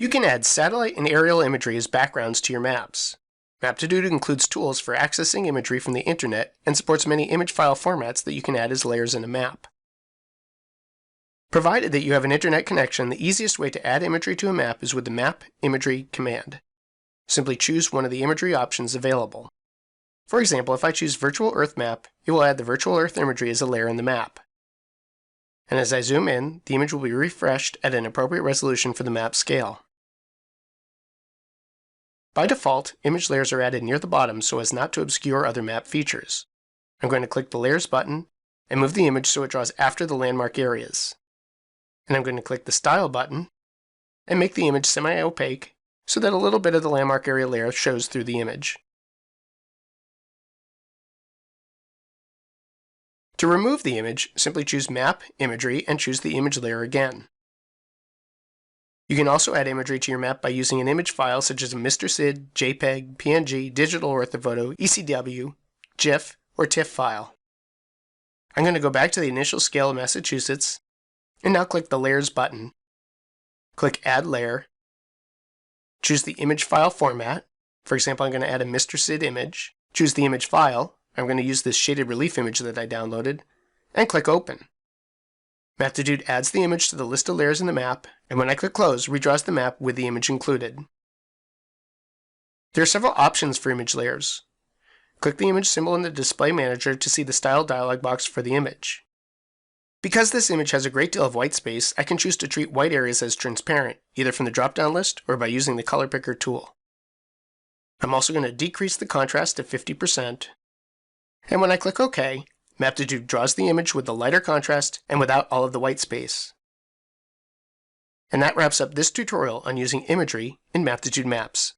You can add satellite and aerial imagery as backgrounds to your maps. Maptitude includes tools for accessing imagery from the internet and supports many image file formats that you can add as layers in a map. Provided that you have an internet connection, the easiest way to add imagery to a map is with the Map Imagery command. Simply choose one of the imagery options available. For example, if I choose Virtual Earth Map, it will add the Virtual Earth imagery as a layer in the map. And as I zoom in, the image will be refreshed at an appropriate resolution for the map scale. By default, image layers are added near the bottom so as not to obscure other map features. I'm going to click the Layers button and move the image so it draws after the landmark areas. And I'm going to click the Style button and make the image semi-opaque so that a little bit of the landmark area layer shows through the image. To remove the image, simply choose Map, Imagery, and choose the image layer again. You can also add imagery to your map by using an image file such as a Mr. SID, JPEG, PNG, digital orthophoto, ECW, GIF, or TIFF file. I'm going to go back to the initial scale of Massachusetts, and now click the Layers button. Click Add Layer. Choose the image file format. For example, I'm going to add a Mr. SID image. Choose the image file. I'm going to use this shaded relief image that I downloaded, and click Open. Maptitude adds the image to the list of layers in the map, and when I click Close, redraws the map with the image included. There are several options for image layers. Click the image symbol in the Display Manager to see the Style dialog box for the image. Because this image has a great deal of white space, I can choose to treat white areas as transparent, either from the drop-down list or by using the Color Picker tool. I'm also going to decrease the contrast to 50%, and when I click OK, Maptitude draws the image with the lighter contrast and without all of the white space. And that wraps up this tutorial on using imagery in Maptitude Maps.